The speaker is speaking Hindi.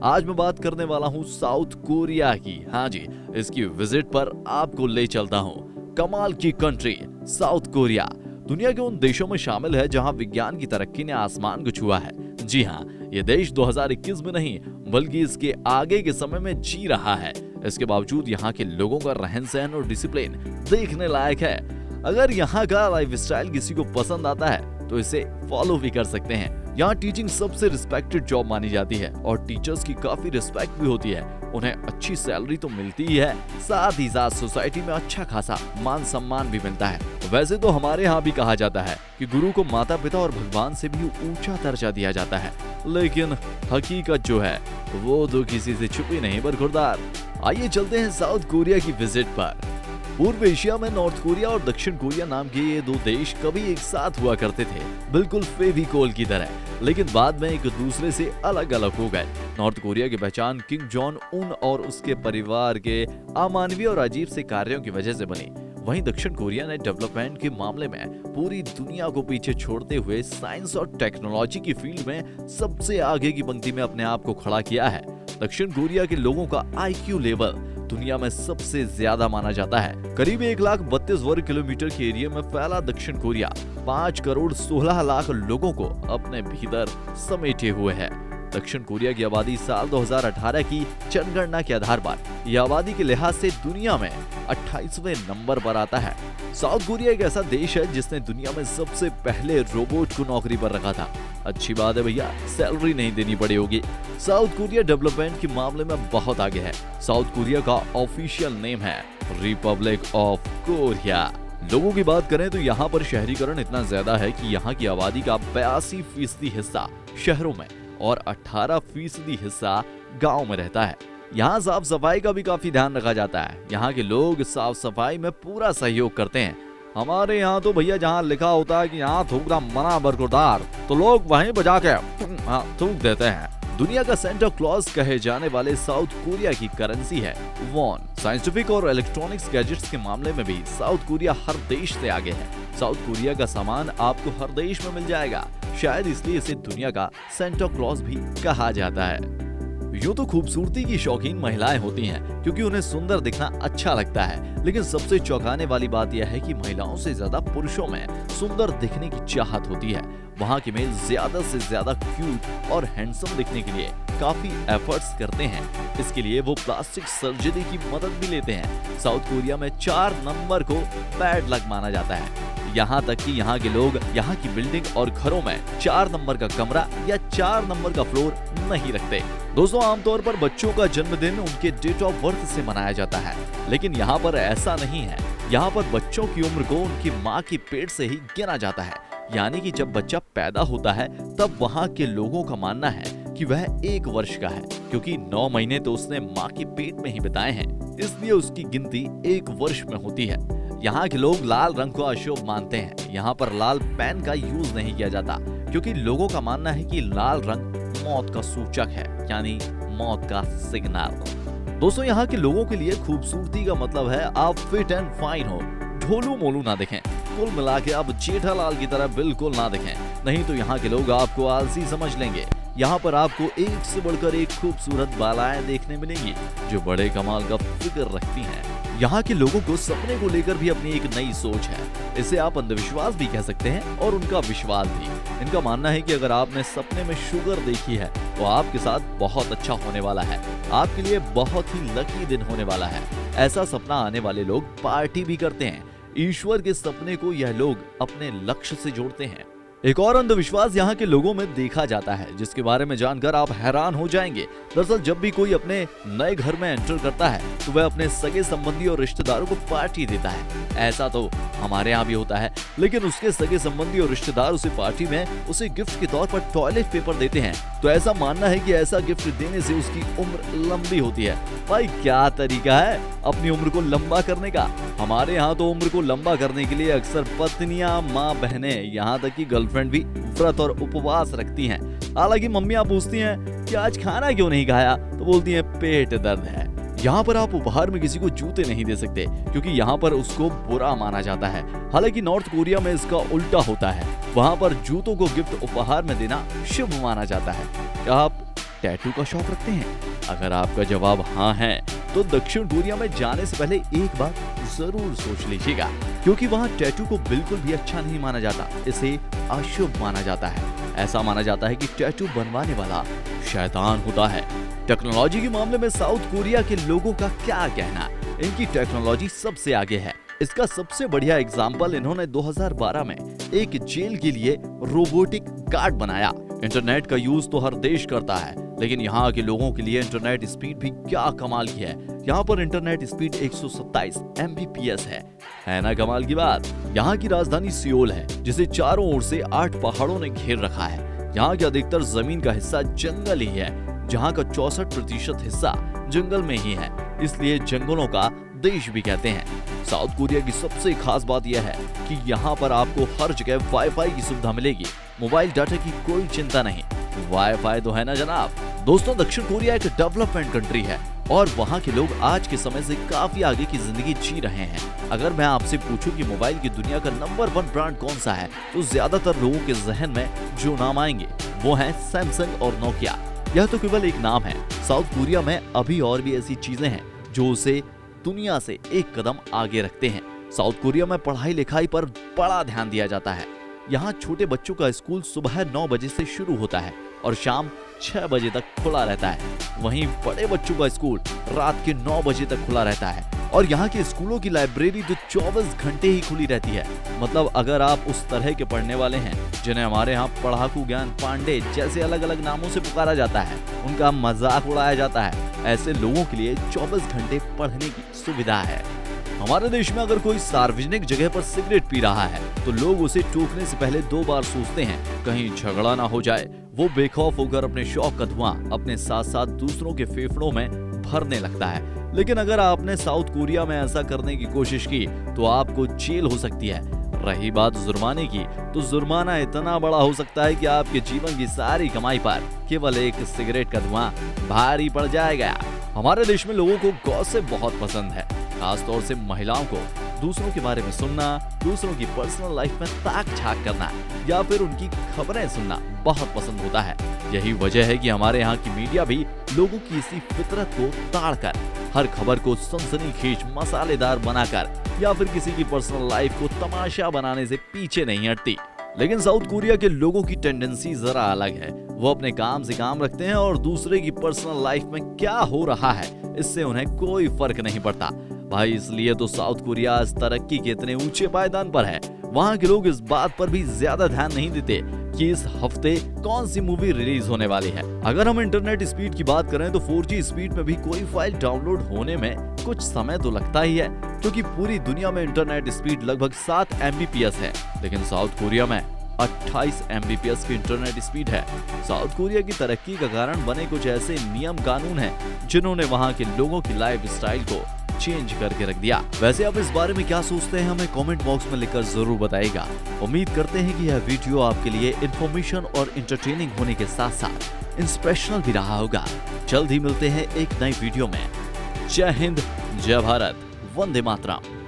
आज मैं बात करने वाला हूँ साउथ कोरिया की। हाँ जी, इसकी विजिट पर आपको ले चलता हूँ कमाल की कंट्री साउथ कोरिया। दुनिया के उन देशों में शामिल है जहां विज्ञान की तरक्की ने आसमान को छुआ है। जी हाँ, ये देश 2021 में नहीं बल्कि इसके आगे के समय में जी रहा है। इसके बावजूद यहाँ के लोगों का रहन सहन और डिसिप्लिन देखने लायक है। अगर यहाँ का लाइफस्टाइल किसी को पसंद आता है तो इसे फॉलो भी कर सकते हैं। यहाँ टीचिंग सबसे रिस्पेक्टेड जॉब मानी जाती है और टीचर्स की काफी रिस्पेक्ट भी होती है। उन्हें अच्छी सैलरी तो मिलती ही है, साथ ही साथ सोसाइटी में अच्छा खासा मान सम्मान भी मिलता है। वैसे तो हमारे यहाँ भी कहा जाता है कि गुरु को माता पिता और भगवान से भी ऊंचा दर्जा दिया जाता है, लेकिन हकीकत जो है वो तो किसी से छुपी नहीं बरखुरदार। आइए चलते हैं साउथ कोरिया की विजिट पर। पूर्व एशिया में नॉर्थ कोरिया और दक्षिण कोरिया नाम के ये दो देश कभी एक साथ हुआ करते थे, बिल्कुल फेविकोल की तरह, लेकिन बाद में एक दूसरे से अलग अलग हो गए। नॉर्थ कोरिया की पहचान किम जोंग उन और उसके परिवार के अमानवीय और अजीब से कार्यों की वजह से बनी। वहीं दक्षिण कोरिया ने डेवलपमेंट के मामले में पूरी दुनिया को पीछे छोड़ते हुए साइंस और टेक्नोलॉजी की फील्ड में सबसे आगे की पंक्ति में अपने आप को खड़ा किया है। दक्षिण कोरिया के लोगों का IQ लेवल दुनिया में सबसे ज्यादा माना जाता है। करीब 1,32 वर्ग किलोमीटर के एरिया में फैला दक्षिण कोरिया 5 करोड़ 16 लाख लोगों को अपने भीतर समेटे हुए है। दक्षिण कोरिया की आबादी साल 2018 की जनगणना के आधार पर यह आबादी के लिहाज से दुनिया में 28वें नंबर पर आता है। साउथ कोरिया एक ऐसा देश है जिसने दुनिया में सबसे पहले रोबोट को नौकरी पर रखा था। अच्छी बात है भैया, सैलरी नहीं देनी पड़ी होगी। साउथ कोरिया डेवलपमेंट के मामले में बहुत आगे है। साउथ कोरिया का ऑफिशियल नेम है रिपब्लिक ऑफ कोरिया। लोगों की बात करें तो यहाँ पर शहरीकरण इतना ज्यादा है कि यहाँ की आबादी का 82% हिस्सा शहरों में और 18% हिस्सा गांव में रहता है। यहाँ साफ सफाई का भी काफी ध्यान रखा जाता है। यहाँ के लोग साफ सफाई में पूरा सहयोग करते हैं। हमारे यहाँ तो भैया जहाँ लिखा होता है कि यहाँ थूकना मना बरकरार, तो लोग वहीं बजा के थूक देते हैं। दुनिया का सेंटा क्लॉज कहे जाने वाले साउथ कोरिया की करेंसी है वॉन। साइंटिफिक और इलेक्ट्रॉनिक्स गैजेट्स के मामले में भी साउथ कोरिया हर देश से आगे है। साउथ कोरिया का सामान आपको हर देश में मिल जाएगा, शायद इसलिए इसे दुनिया का सेंटा क्लॉज भी कहा जाता है। यूं तो खूबसूरती की शौकीन महिलाएं होती हैं क्योंकि उन्हें सुंदर दिखना अच्छा लगता है, लेकिन सबसे चौंकाने वाली बात यह है कि महिलाओं से ज्यादा पुरुषों में सुंदर दिखने की चाहत होती है। वहाँ के मेल ज्यादा से ज्यादा क्यूट और हैंडसम दिखने के लिए काफी एफर्ट्स करते हैं। इसके लिए वो प्लास्टिक सर्जरी की मदद भी लेते हैं। साउथ कोरिया में 4 नंबर को बैड लक माना जाता है। यहाँ तक कि यहाँ के लोग यहाँ की बिल्डिंग और घरों में 4 नंबर का कमरा या 4 नंबर का फ्लोर नहीं रखते। दोस्तों, आमतौर पर बच्चों का जन्मदिन उनके डेट ऑफ बर्थ से मनाया जाता है, लेकिन यहाँ पर ऐसा नहीं है। यहाँ पर बच्चों की उम्र को उनकी माँ के पेट से ही गिना जाता है। यानी कि जब बच्चा पैदा होता है तब वहाँ के लोगों का मानना है कि वह 1 वर्ष का है, क्योंकि 9 महीने तो उसने माँ के पेट में ही बिताए हैं, इसलिए उसकी गिनती 1 वर्ष में होती है। यहाँ के लोग लाल रंग को अशुभ मानते हैं। यहाँ पर लाल पेन का यूज नहीं किया जाता, क्योंकि लोगों का मानना है कि लाल रंग मौत का सूचक है, यानी मौत का सिग्नल। दोस्तों, यहाँ के लोगों के लिए खूबसूरती का मतलब है आप फिट एंड फाइन हो, ढोलू मोलू ना दिखें। कुल मिला के आप जेठालाल की तरह बिल्कुल ना दिखें, नहीं तो यहाँ के लोग आपको आलसी समझ लेंगे। यहाँ पर आपको एक से बढ़कर एक खूबसूरत बालाएं देखने मिलेंगी जो बड़े कमाल का फिक्र रखती हैं। यहाँ के लोगों को सपने को लेकर भी अपनी एक नई सोच है। इसे आप अंधविश्वास भी कह सकते हैं और उनका विश्वास भी। इनका मानना है कि अगर आपने सपने में शुगर देखी है तो आपके साथ बहुत अच्छा होने वाला है, आपके लिए बहुत ही लकी दिन होने वाला है। ऐसा सपना आने वाले लोग पार्टी भी करते हैं। ईश्वर के सपने को यह लोग अपने लक्ष्य से जोड़ते हैं। एक और अंधविश्वास यहाँ के लोगों में देखा जाता है, जिसके बारे में जानकर आप हैरान हो जाएंगे। दरअसल जब भी कोई अपने नए घर में एंटर करता है तो वह अपने सगे संबंधी और रिश्तेदारों को पार्टी देता है। ऐसा तो हमारे यहाँ भी होता है, लेकिन उसके सगे संबंधी और रिश्तेदार उसे पार्टी में उसे गिफ्ट के तौर पर टॉयलेट पेपर देते हैं। तो ऐसा मानना है कि ऐसा गिफ्ट देने से उसकी उम्र लंबी होती है। भाई, क्या तरीका है अपनी उम्र को लंबा करने का। हमारे यहाँ तो उम्र को लंबा करने के लिए अक्सर पत्नियां, माँ, बहनें, यहाँ तक कि गर्लफ्रेंड भी व्रत और उपवास रखती हैं। हालांकि मम्मियां पूछती हैं कि आज खाना क्यों नहीं खाया, तो बोलती हैं पेट दर्द है। यहाँ पर आप उपहार में किसी को जूते नहीं दे सकते, क्योंकि यहाँ पर उसको बुरा माना जाता है। हालांकि नॉर्थ कोरिया में इसका उल्टा होता है। वहाँ पर जूतों को गिफ्ट उपहार में देना शुभ माना जाता है। क्या आप टैटू का शौक रखते हैं? अगर आपका जवाब हाँ है तो दक्षिण कोरिया में जाने से पहले एक बात जरूर सोच लीजिएगा, क्योंकि वहाँ टैटू को बिल्कुल भी अच्छा नहीं माना जाता। इसे अशुभ माना जाता है। ऐसा माना जाता है कि टैटू बनवाने वाला शैतान होता है। टेक्नोलॉजी के मामले में साउथ कोरिया के लोगों का क्या कहना? इनकी टेक्नोलॉजी सबसे आगे है। इसका सबसे बढ़िया एग्जाम्पल इन्होंने 2012 में एक जेल के लिए रोबोटिक गार्ड बनाया। इंटरनेट का यूज तो हर देश करता है, लेकिन यहाँ के लोगों के लिए इंटरनेट स्पीड भी क्या कमाल की है। यहाँ पर इंटरनेट स्पीड 127 Mbps है ना कमाल की बात। यहाँ की राजधानी सियोल है, जिसे चारों ओर से 8 पहाड़ों ने घेर रखा है। यहाँ के अधिकतर जमीन का हिस्सा जंगल ही है, जहाँ का 64% हिस्सा जंगल में ही है, इसलिए जंगलों का देश भी कहते हैं। साउथ कोरिया की सबसे खास बात यह है कि यहाँ पर आपको हर जगह वाईफाई की सुविधा मिलेगी। मोबाइल डाटा की कोई चिंता नहीं, वाईफाई तो है ना जनाब। दोस्तों, दक्षिण कोरिया एक डेवलपमेंट कंट्री है और वहाँ के लोग आज के समय से काफी आगे की जिंदगी जी रहे हैं। अगर मैं आपसे पूछूं कि मोबाइल की दुनिया का नंबर 1 ब्रांड कौन सा है, तो ज्यादातर लोगों के जहन में जो नाम आएंगे वो है सैमसंग और नोकिया। यह तो केवल एक नाम है। साउथ कोरिया में अभी और भी ऐसी चीजें हैं जो उसे दुनिया से एक कदम आगे रखते हैं। साउथ कोरिया में पढ़ाई लिखाई पर बड़ा ध्यान दिया जाता है। यहाँ छोटे बच्चों का स्कूल सुबह 9 बजे से शुरू होता है और शाम 6 बजे तक खुला रहता है। वहीं बड़े बच्चों का स्कूल रात के 9 बजे तक खुला रहता है और यहाँ के स्कूलों की लाइब्रेरी तो 24 घंटे ही खुली रहती है। मतलब अगर आप उस तरह के पढ़ने वाले हैं जिन्हें हमारे यहाँ पढ़ाकू ज्ञान पांडे जैसे अलग अलग नामों से पुकारा जाता है, उनका मजाक उड़ाया जाता है, ऐसे लोगों के लिए 24 घंटे पढ़ने की सुविधा है। हमारे देश में अगर कोई सार्वजनिक जगह पर सिगरेट पी रहा है तो लोग उसे टोकने से पहले 2 बार सोचते हैं, कहीं झगड़ा ना हो जाए। वो बेखौफ होकर अपने शौक का धुआं अपने साथ साथ दूसरों के फेफड़ों में भरने लगता है। लेकिन अगर आपने साउथ कोरिया में ऐसा करने की कोशिश की तो आपको जेल हो सकती है। रही बात जुर्माने की, तो जुर्माना इतना बड़ा हो सकता है कि आपके जीवन की सारी कमाई पर केवल एक सिगरेट का धुआं भारी पड़ जाएगा। हमारे देश में लोगों को गॉसिप बहुत पसंद है, खासतौर से महिलाओं को दूसरों के बारे में सुनना, दूसरों की पर्सनल लाइफ में ताक झाक करना या फिर उनकी खबरें सुनना बहुत पसंद होता है। यही वजह है कि हमारे यहाँ की मीडिया भी लोगों की इसी फितरत को ताड़कर हर खबर को सनसनीखेज मसालेदार बनाकर या फिर किसी की पर्सनल लाइफ को तमाशा बनाने से पीछे नहीं हटती। लेकिन साउथ कोरिया के लोगों की टेंडेंसी जरा अलग है। वो अपने काम से काम रखते हैं और दूसरे की पर्सनल लाइफ में क्या हो रहा है इससे उन्हें कोई फर्क नहीं पड़ता भाई। इसलिए तो साउथ कोरिया आज तरक्की के इतने ऊंचे पायदान पर है। वहाँ के लोग इस बात पर भी ज्यादा ध्यान नहीं देते कि इस हफ्ते कौन सी मूवी रिलीज होने वाली है। अगर हम इंटरनेट स्पीड की बात करें तो 4G स्पीड में भी कोई फाइल डाउनलोड होने में कुछ समय तो लगता ही है, क्योंकि पूरी दुनिया में इंटरनेट स्पीड लगभग 7 Mbps है, लेकिन साउथ कोरिया में 28 Mbps की इंटरनेट स्पीड है। साउथ कोरिया की तरक्की का कारण बने कुछ ऐसे नियम कानून हैं जिन्होंने वहाँ के लोगों की लाइफ स्टाइल को चेंज करके रख दिया। वैसे आप इस बारे में क्या सोचते हैं हमें कमेंट बॉक्स में लिखकर जरूर बताइएगा। उम्मीद करते हैं कि यह वीडियो आपके लिए इंफॉर्मेशन और एंटरटेनिंग होने के साथ साथ इंस्पिरेशनल भी रहा होगा। जल्द ही मिलते हैं एक नई वीडियो में। जय हिंद, जय भारत, वंदे मातरम।